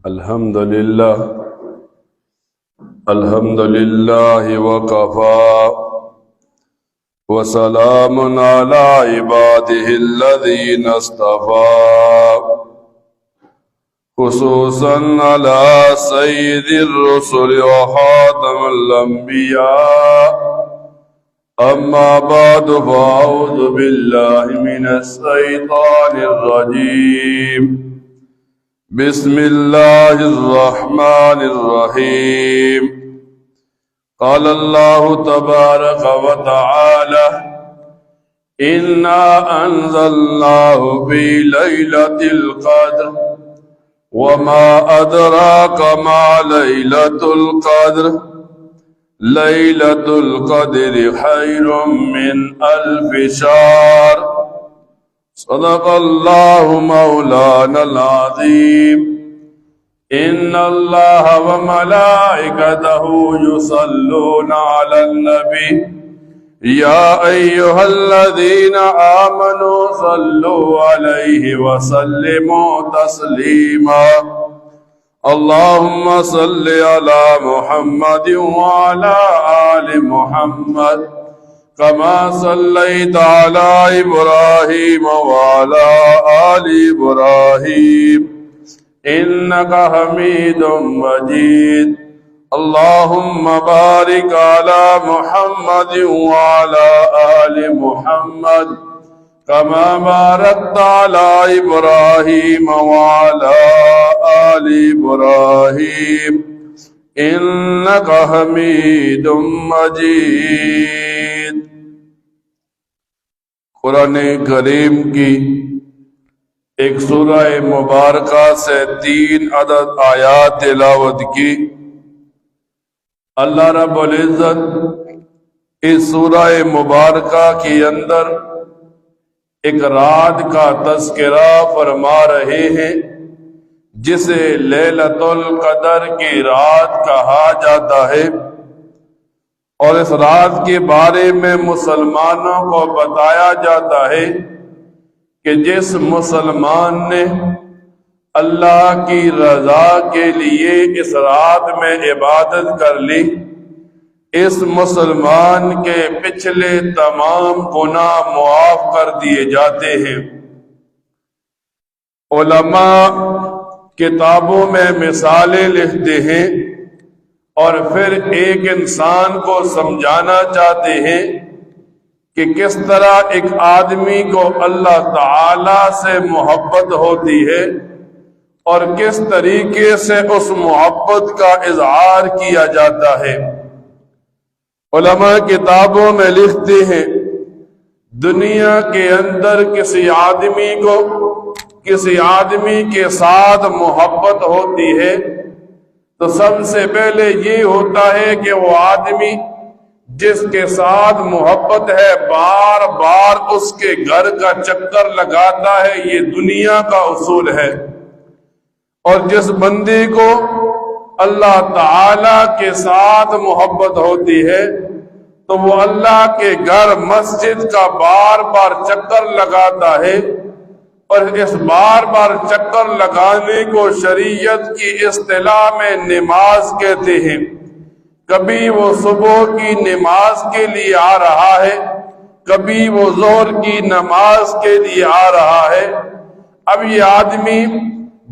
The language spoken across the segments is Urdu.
الحمد لله وكفى وسلام على عباده الذين اصطفى خصوصا على سيد الرسل وخاتم الأنبياء أما بعد فأعوذ بالله من الشيطان الرجيم بسم الله الرحمن الرحيم قال الله تبارك وتعالى إنا أنزلناه في ليلة القدر وما أدراك ما ليلة القدر ليلة القدر خير من 1000 شهر صدق الله مولانا العظيم إن الله وملائكته يصلون على النبي يا أيها الذين آمنوا صلوا عليه وسلموا تسليما اللهم صل على محمد وعلى آل محمد كما صليت على إبراهيم وعلى آل إبراهيم إنك حميد مجيد اللهم بارك على محمد وعلى آل محمد كما باركت على إبراهيم وعلى آل إبراهيم إنك حميد مجيد۔ قرآن کریم کی ایک سورہ مبارکہ سے 3 عدد آیات تلاوت کی۔ اللہ رب العزت اس سورہ مبارکہ کے اندر ایک رات کا تذکرہ فرما رہے ہیں جسے لیلۃ القدر کی رات کہا جاتا ہے، اور اس رات کے بارے میں مسلمانوں کو بتایا جاتا ہے کہ جس مسلمان نے اللہ کی رضا کے لیے اس رات میں عبادت کر لی، اس مسلمان کے پچھلے تمام گناہ معاف کر دیے جاتے ہیں۔ علماء کتابوں میں مثالیں لکھتے ہیں اور پھر ایک انسان کو سمجھانا چاہتے ہیں کہ کس طرح ایک آدمی کو اللہ تعالی سے محبت ہوتی ہے اور کس طریقے سے اس محبت کا اظہار کیا جاتا ہے۔ علماء کتابوں میں لکھتے ہیں دنیا کے اندر کسی آدمی کے ساتھ محبت ہوتی ہے تو سب سے پہلے یہ ہوتا ہے کہ وہ آدمی جس کے ساتھ محبت ہے بار بار اس کے گھر کا چکر لگاتا ہے، یہ دنیا کا اصول ہے۔ اور جس بندے کو اللہ تعالی کے ساتھ محبت ہوتی ہے تو وہ اللہ کے گھر مسجد کا بار بار چکر لگاتا ہے، اور اس بار بار چکر لگانے کو شریعت کی اصطلاح میں نماز کہتے ہیں۔ کبھی وہ صبح کی نماز کے لیے آ رہا ہے، کبھی وہ ظہر کی نماز کے لیے آ رہا ہے۔ اب یہ آدمی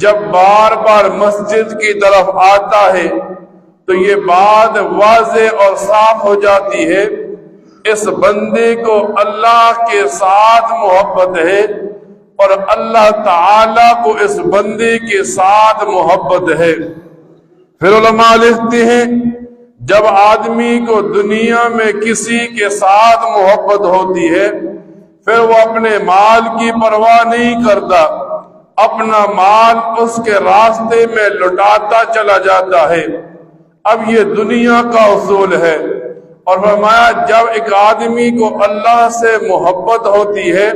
جب بار بار مسجد کی طرف آتا ہے تو یہ بات واضح اور صاف ہو جاتی ہے، اس بندے کو اللہ کے ساتھ محبت ہے اور اللہ تعالی کو اس بندے کے ساتھ محبت ہے۔ پھر علماء لکھتے ہیں جب آدمی کو دنیا میں کسی کے ساتھ محبت ہوتی ہے پھر وہ اپنے مال کی پرواہ نہیں کرتا، اپنا مال اس کے راستے میں لٹاتا چلا جاتا ہے۔ اب یہ دنیا کا اصول ہے۔ اور فرمایا جب ایک آدمی کو اللہ سے محبت ہوتی ہے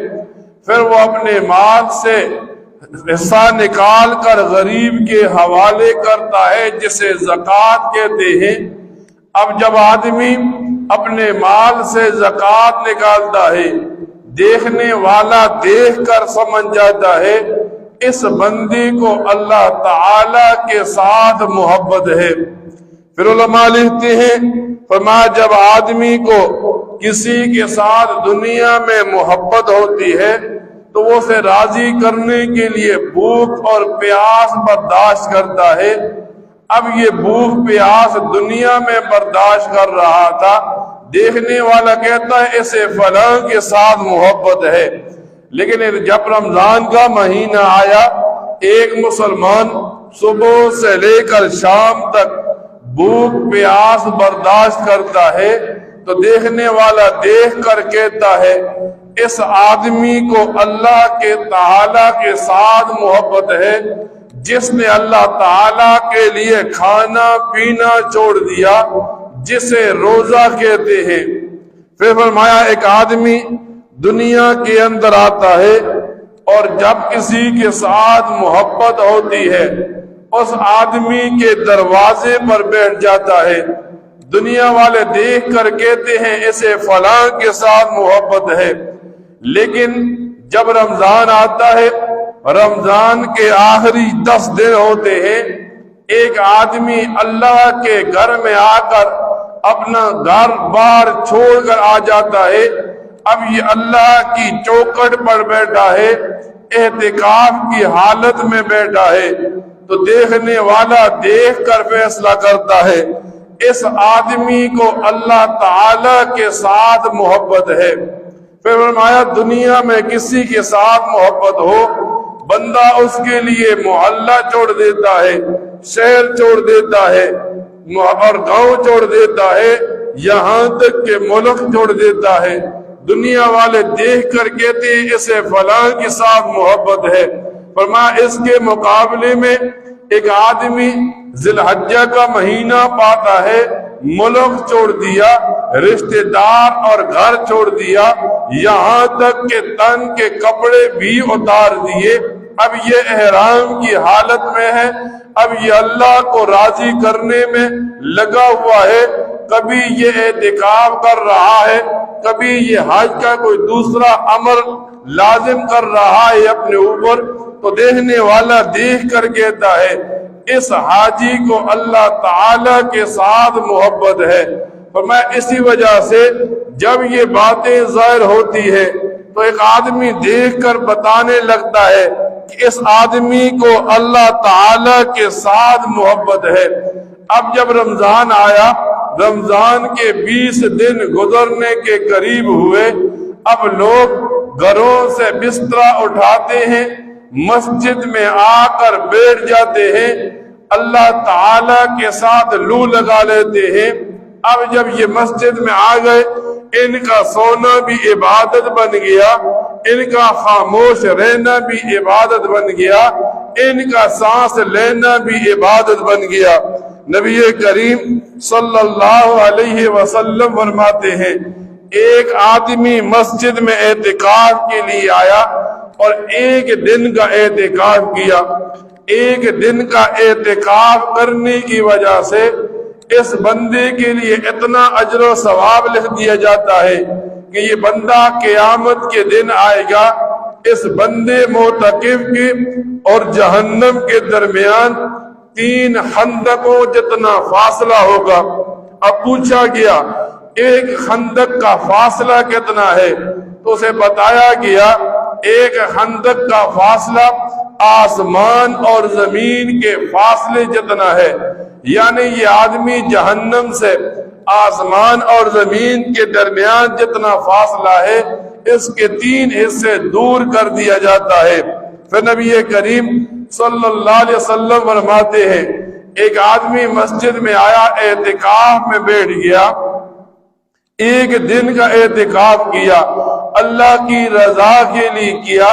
پھر وہ اپنے مال سے حصہ نکال کر غریب کے حوالے کرتا ہے جسے زکوٰۃ کہتے ہیں۔ اب جب آدمی اپنے مال سے زکوٰۃ نکالتا ہے، دیکھنے والا دیکھ کر سمجھ جاتا ہے اس بندے کو اللہ تعالی کے ساتھ محبت ہے۔ پھر علماء لکھتے ہیں فرمایا جب آدمی کو کسی کے ساتھ دنیا میں محبت ہوتی ہے تو وہ اسے راضی کرنے کے لیے بھوک اور پیاس برداشت کرتا ہے۔ اب یہ بھوک پیاس دنیا میں برداشت کر رہا تھا، دیکھنے والا کہتا ہے اسے فلاں کے ساتھ محبت ہے، لیکن جب رمضان کا مہینہ آیا ایک مسلمان صبح سے لے کر شام تک بھوک پیاس برداشت کرتا ہے تو دیکھنے والا دیکھ کر کہتا ہے اس آدمی کو اللہ کے تعالی کے ساتھ محبت ہے جس نے اللہ تعالی کے لیے کھانا پینا چھوڑ دیا جسے روزہ کہتے ہیں۔ پھر فرمایا ایک آدمی دنیا کے اندر آتا ہے اور جب کسی کے ساتھ محبت ہوتی ہے اس آدمی کے دروازے پر بیٹھ جاتا ہے، دنیا والے دیکھ کر کہتے ہیں اسے فلاں کے ساتھ محبت ہے، لیکن جب رمضان آتا ہے رمضان کے آخری 10 دن ہوتے ہیں، ایک آدمی اللہ کے گھر میں آ کر اپنا گھر بار چھوڑ کر آ جاتا ہے، اب یہ اللہ کی چوکھٹ پر بیٹھا ہے، اعتکاف کی حالت میں بیٹھا ہے، تو دیکھنے والا دیکھ کر فیصلہ کرتا ہے اس آدمی کو اللہ تعالی کے ساتھ محبت ہے۔ پھر فرمایا دنیا میں کسی کے ساتھ محبت ہو بندہ اس کے لیے محلہ چھوڑ دیتا ہے، شہر چھوڑ دیتا ہے اور گاؤں چھوڑ دیتا ہے، یہاں تک کہ ملک چھوڑ دیتا ہے، دنیا والے دیکھ کر کہتے ہیں اسے فلاں کے ساتھ محبت ہے۔ فرمایا اس کے مقابلے میں ایک آدمی ذی الحجہ کا مہینہ پاتا ہے، ملک چھوڑ دیا، رشتہ دار اور گھر چھوڑ دیا، یہاں تک کہ تن کے کپڑے بھی اتار دیے، اب یہ احرام کی حالت میں ہے، اب یہ اللہ کو راضی کرنے میں لگا ہوا ہے، کبھی یہ اعتکاف کر رہا ہے، کبھی یہ حج کا کوئی دوسرا امر لازم کر رہا ہے اپنے اوپر، تو دیکھنے والا دیکھ کر کہتا ہے اس حاجی کو اللہ تعالی کے ساتھ محبت ہے۔ فرمایا اسی وجہ سے جب یہ باتیں ظاہر ہوتی ہے تو ایک آدمی دیکھ کر بتانے لگتا ہے کہ اس آدمی کو اللہ تعالی کے ساتھ محبت ہے۔ اب جب رمضان آیا، رمضان کے 20 دن گزرنے کے قریب ہوئے، اب لوگ گھروں سے بستر اٹھاتے ہیں، مسجد میں آ کر بیٹھ جاتے ہیں، اللہ تعالی کے ساتھ لو لگا لیتے ہیں۔ اب جب یہ مسجد میں آ گئے ان کا سونا بھی عبادت بن گیا، ان کا خاموش رہنا بھی عبادت بن گیا، ان کا سانس لینا بھی عبادت بن گیا۔ نبی کریم صلی اللہ علیہ وسلم فرماتے ہیں ایک آدمی مسجد میں اعتکاف کے لیے آیا اور ایک دن کا اعتکاف کیا، ایک دن کا اعتکاف کرنے کی وجہ سے اس بندے کے لیے اتنا اجر و ثواب لکھ دیا جاتا ہے کہ یہ بندہ قیامت کے دن آئے گا، اس بندے معتکف کے اور جہنم کے درمیان 3 خندقوں جتنا فاصلہ ہوگا۔ اب پوچھا گیا ایک خندق کا فاصلہ کتنا ہے، تو اسے بتایا گیا ایک خندق کا فاصلہ آسمان اور زمین کے فاصلے جتنا ہے، یعنی یہ آدمی جہنم سے آسمان اور زمین کے درمیان جتنا فاصلہ ہے اس کے 3 حصے دور کر دیا جاتا ہے۔ پھر نبی کریم صلی اللہ علیہ وسلم فرماتے ہیں ایک آدمی مسجد میں آیا، اعتکاف میں بیٹھ گیا، ایک دن کا اعتکاف کیا، اللہ کی رضا کے لیے کیا،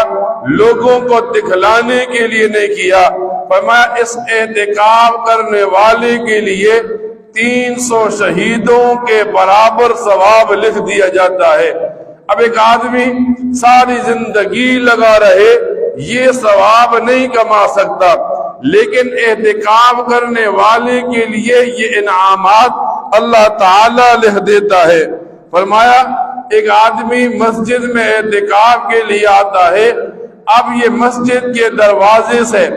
لوگوں کو دکھلانے کے لیے نہیں کیا۔ فرمایا اس اعتکاف کرنے والے کے لیے 300 شہیدوں کے برابر ثواب لکھ دیا جاتا ہے۔ اب ایک آدمی ساری زندگی لگا رہے یہ ثواب نہیں کما سکتا، لیکن اعتکاف کرنے والے کے لیے یہ انعامات اللہ تعالی لکھ دیتا ہے۔ فرمایا ایک آدمی مسجد میں اعتکاف کے لیے آتا ہے، اب یہ مسجد کے دروازے سے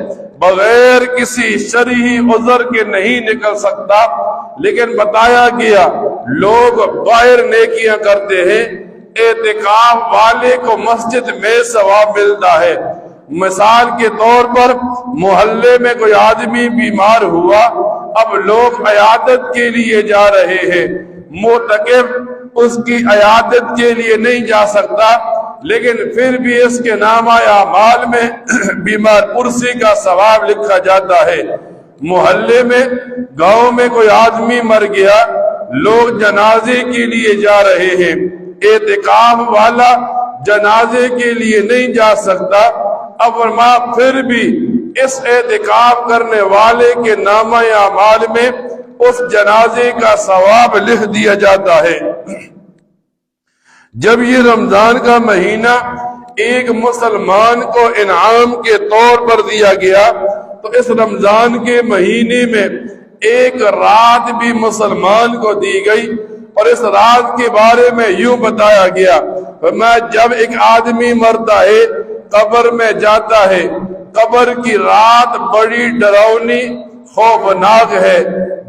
بغیر کسی شرعی عذر کے نہیں نکل سکتا، لیکن بتایا گیا لوگ باہر نیکیاں کرتے ہیں، اعتکاف والے کو مسجد میں ثواب ملتا ہے۔ مثال کے طور پر محلے میں کوئی آدمی بیمار ہوا، اب لوگ عیادت کے لیے جا رہے ہیں، معتکف اس کی عیادت کے لیے نہیں جا سکتا، لیکن پھر بھی اس کے نامہ اعمال میں بیمار پرسی کا ثواب لکھا جاتا ہے۔ محلے میں گاؤں میں کوئی آدمی مر گیا، لوگ جنازے کے لیے جا رہے ہیں، اعتکاف والا جنازے کے لیے نہیں جا سکتا، اب فرمایا پھر بھی اس اعتکاف کرنے والے کے نامہ اعمال میں اس جنازے کا ثواب لکھ دیا جاتا ہے۔ جب یہ رمضان کا مہینہ ایک مسلمان کو انعام کے طور پر دیا گیا تو اس رمضان کے مہینے میں ایک رات بھی مسلمان کو دی گئی، اور اس رات کے بارے میں یوں بتایا گیا، میں جب ایک آدمی مرتا ہے قبر میں جاتا ہے، قبر کی رات بڑی ڈراؤنی خوفناک ہے،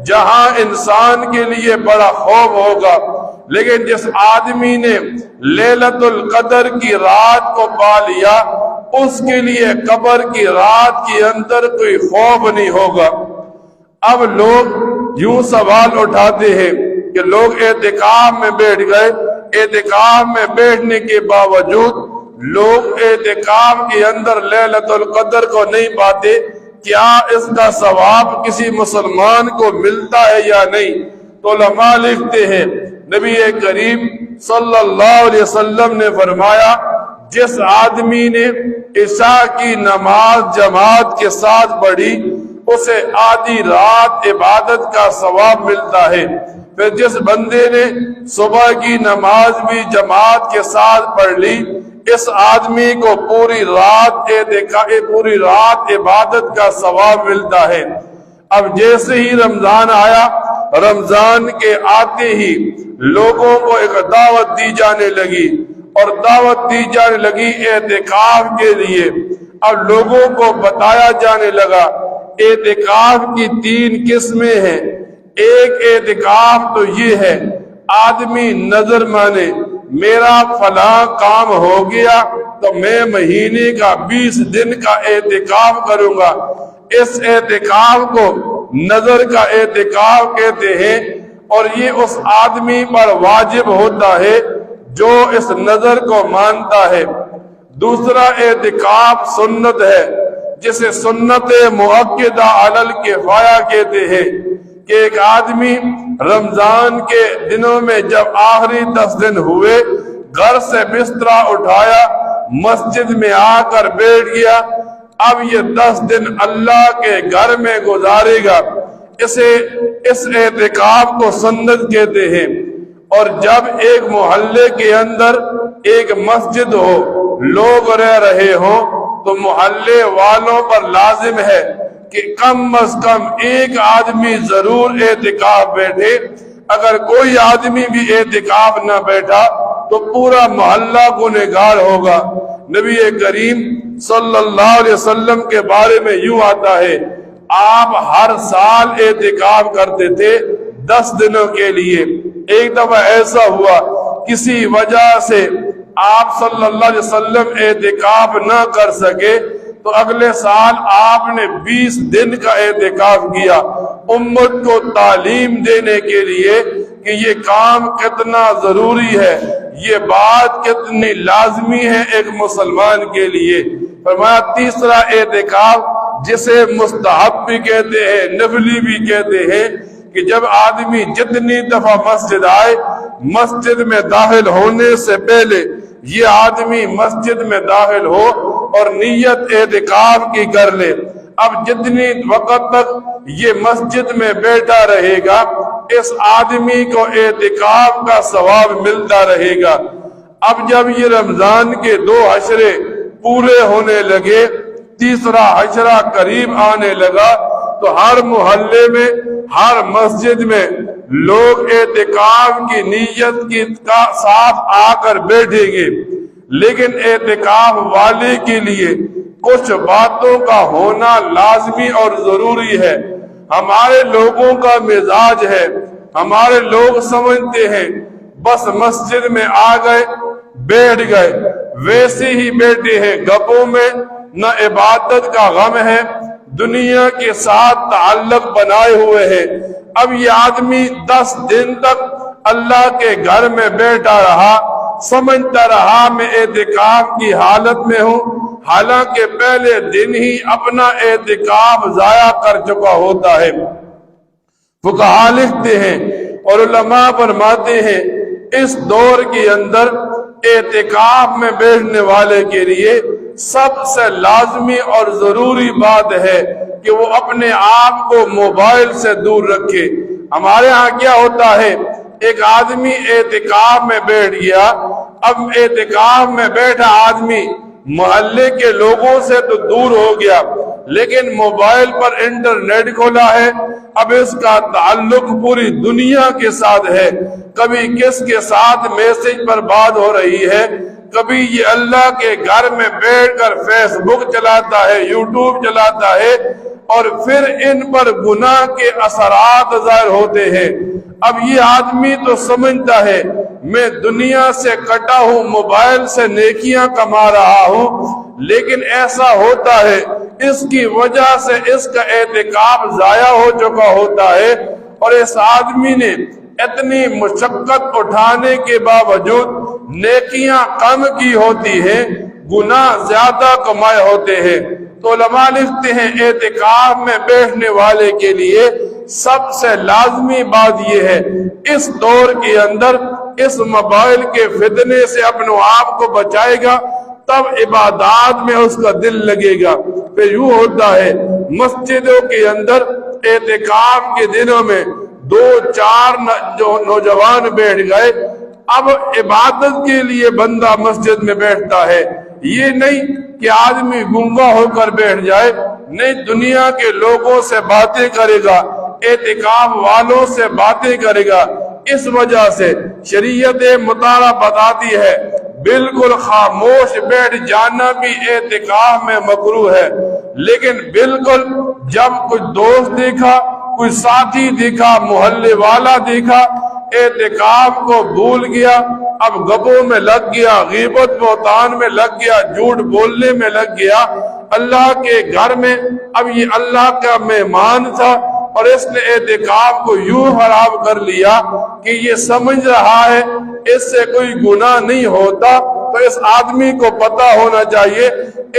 جہاں انسان کے لیے بڑا خوف ہوگا، لیکن جس آدمی نے لیلۃ القدر کی رات کو پا لیا اس کے لیے قبر کی رات کے اندر کوئی خوف نہیں ہوگا۔ اب لوگ یوں سوال اٹھاتے ہیں کہ لوگ اعتکاف میں بیٹھ گئے، اعتکاف میں بیٹھنے کے باوجود لوگ اعتکاف کے اندر لیلۃ القدر کو نہیں پاتے، کیا اس کا ثواب کسی مسلمان کو ملتا ہے یا نہیں؟ تو علماء لکھتے ہیں نبی کریم صلی اللہ علیہ وسلم نے فرمایا جس آدمی نے عشاء کی نماز جماعت کے ساتھ پڑھی اسے آدھی رات عبادت کا ثواب ملتا ہے، پھر جس بندے نے صبح کی نماز بھی جماعت کے ساتھ پڑھ لی اس آدمی کو پوری رات عبادت کا ثواب ملتا ہے۔ اب جیسے ہی رمضان آیا، رمضان کے آتے ہی لوگوں کو ایک دعوت دی جانے لگی، اور دعوت دی جانے لگی اعتکاف کے لیے۔ اب لوگوں کو بتایا جانے لگا اعتکاف کی 3 قسمیں ہیں۔ ایک اعتکاف تو یہ ہے آدمی نظر مانے میرا فلاں کام ہو گیا تو میں مہینے کا 20 دن کا اعتکاف کروں گا، اس اعتکاف کو نظر کا اعتکاف کہتے ہیں، اور یہ اس آدمی پر واجب ہوتا ہے جو اس نظر کو مانتا ہے۔ دوسرا اعتکاف سنت ہے جسے سنت مؤکدہ علی الکفایہ کہتے ہیں، کہ ایک آدمی رمضان کے دنوں میں جب آخری 10 دن ہوئے گھر سے بسترا اٹھایا مسجد میں آ کر بیٹھ گیا، اب یہ 10 دن اللہ کے گھر میں گزارے گا، اس اعتکاف کو سنت کہتے ہیں۔ اور جب ایک محلے کے اندر ایک مسجد ہو، لوگ رہ رہے ہوں، تو محلے والوں پر لازم ہے کہ کم از کم ایک آدمی ضرور اعتکاف بیٹھے۔ اگر کوئی آدمی بھی اعتکاف نہ بیٹھا تو پورا محلہ گنہگار ہوگا۔ نبی کریم صلی اللہ علیہ وسلم کے بارے میں یوں آتا ہے، آپ ہر سال اعتکاف کرتے تھے 10 دنوں کے لیے۔ ایک دفعہ ایسا ہوا کسی وجہ سے آپ صلی اللہ علیہ وسلم اعتکاف نہ کر سکے تو اگلے سال آپ نے 20 دن کا اعتکاف کیا، امت کو تعلیم دینے کے لیے کہ یہ کام کتنا ضروری ہے، یہ بات کتنی لازمی ہے ایک مسلمان کے لیے۔ فرمایا تیسرا اعتکاف جسے مستحب بھی کہتے ہیں نفلی بھی کہتے ہیں، کہ جب آدمی جتنی دفعہ مسجد آئے مسجد میں داخل ہونے سے پہلے یہ آدمی مسجد میں داخل ہو اور نیت اعتکاف کی کر لے۔ اب جتنی وقت تک یہ مسجد میں بیٹھا رہے گا اس آدمی کو اعتکاف کا ثواب ملتا رہے گا۔ اب جب یہ رمضان کے 2 عشرے پورے ہونے لگے، تیسرا عشرہ قریب آنے لگا، تو ہر محلے میں ہر مسجد میں لوگ اعتکاف کی نیت کے ساتھ آ کر بیٹھیں گے، لیکن اعتکاف والے کے لیے کچھ باتوں کا ہونا لازمی اور ضروری ہے۔ ہمارے لوگوں کا مزاج ہے، ہمارے لوگ سمجھتے ہیں بس مسجد میں آ گئے بیٹھ گئے، ویسے ہی بیٹھے ہیں گپوں میں، نہ عبادت کا غم ہے، دنیا کے ساتھ تعلق بنائے ہوئے ہیں۔ اب یہ آدمی 10 دن تک اللہ کے گھر میں بیٹھا رہا، سمجھتا رہا میں اعتکاف کی حالت میں ہوں، حالانکہ پہلے دن ہی اپنا اعتکاف ضائع کر چکا ہوتا ہے۔ فقہا لکھتے ہیں اور علماء فرماتے ہیں اس دور کے اندر اعتکاف میں بیٹھنے والے کے لیے سب سے لازمی اور ضروری بات ہے کہ وہ اپنے آپ کو موبائل سے دور رکھے۔ ہمارے ہاں کیا ہوتا ہے، ایک آدمی اعتکاف میں بیٹھ گیا، اب اعتکاف میں بیٹھا آدمی محلے کے لوگوں سے تو دور ہو گیا، لیکن موبائل پر انٹرنیٹ کھولا ہے، اب اس کا تعلق پوری دنیا کے ساتھ ہے۔ کبھی کس کے ساتھ میسج پر بات ہو رہی ہے، کبھی یہ اللہ کے گھر میں بیٹھ کر فیس بک چلاتا ہے، یوٹیوب چلاتا ہے، اور پھر ان پر گناہ کے اثرات ظاہر ہوتے ہیں۔ اب یہ آدمی تو سمجھتا ہے میں دنیا سے کٹا ہوں، موبائل سے نیکیاں کما رہا ہوں، لیکن ایسا ہوتا ہے اس کی وجہ سے اس کا اعتکاف ضائع ہو چکا ہوتا ہے، اور اس آدمی نے اتنی مشقت اٹھانے کے باوجود نیکیاں کم کی ہوتی ہیں، گناہ زیادہ کمائے ہوتے ہیں۔ تو علماء لکھتے ہیں اعتکاف میں بیٹھنے والے کے لیے سب سے لازمی بات یہ ہے، اس دور کے اندر اس موبائل کے فتنے سے اپنے آپ کو بچائے گا، تب عبادات میں اس کا دل لگے گا۔ پھر یوں ہوتا ہے مسجدوں کے اندر اعتکاف کے دنوں میں 2-4 نوجوان بیٹھ گئے، اب عبادت کے لیے بندہ مسجد میں بیٹھتا ہے، یہ نہیں کہ آدمی گنگا ہو کر بیٹھ جائے، نہیں دنیا کے لوگوں سے باتیں کرے گا، اعتکاف والوں سے باتیں کرے گا۔ اس وجہ سے شریعت مطالعہ بتاتی ہے بالکل خاموش بیٹھ جانا بھی اعتکاف میں مکروہ ہے، لیکن بالکل جب کوئی دوست دیکھا، کوئی ساتھی دیکھا، محلے والا دیکھا، اعتکاف کو بھول گیا، اب گپوں میں لگ گیا، غیبت بہتان میں لگ گیا، جھوٹ بولنے میں لگ گیا اللہ کے گھر میں، اب یہ اللہ کا مہمان تھا اور اس نے اعتکاف کو یوں خراب کر لیا کہ یہ سمجھ رہا ہے اس سے کوئی گناہ نہیں ہوتا۔ تو اس آدمی کو پتہ ہونا چاہیے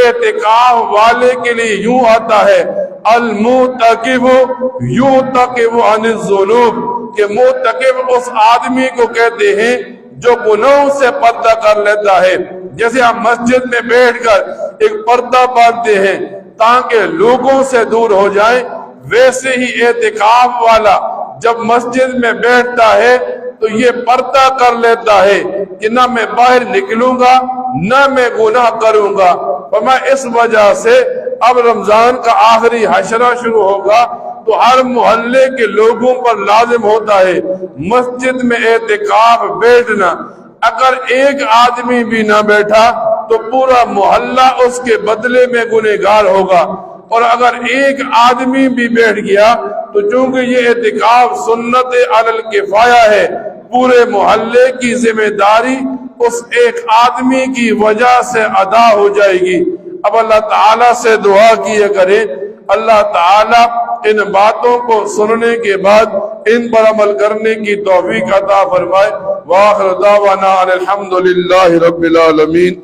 اعتکاف والے کے لیے یوں آتا ہے المعتکف یعتکف عن الذنوب، کہ معتکف اس آدمی کو کہتے ہیں جو گناہوں سے پردہ کر لیتا ہے۔ جیسے ہم مسجد میں بیٹھ کر ایک پردہ باندھتے ہیں تاکہ لوگوں سے دور ہو جائیں، ویسے ہی اعتکاف والا جب مسجد میں بیٹھتا ہے تو یہ پردہ کر لیتا ہے کہ نہ میں باہر نکلوں گا نہ میں گناہ کروں گا۔ اور میں اس وجہ سے اب رمضان کا آخری حشرہ شروع ہوگا تو ہر محلے کے لوگوں پر لازم ہوتا ہے مسجد میں اعتکاف بیٹھنا۔ اگر ایک آدمی بھی نہ بیٹھا تو پورا محلہ اس کے بدلے میں گنہگار ہوگا، اور اگر ایک آدمی بھی بیٹھ گیا تو چونکہ یہ اعتکاف سنت علی الکفایہ ہے، پورے محلے کی ذمہ داری اس ایک آدمی کی وجہ سے ادا ہو جائے گی۔ اب اللہ تعالیٰ سے دعا کیا کریں اللہ تعالیٰ ان باتوں کو سننے کے بعد ان پر عمل کرنے کی توفیق عطا فرمائے۔ وآخر دعوانا الحمدللہ رب العالمین۔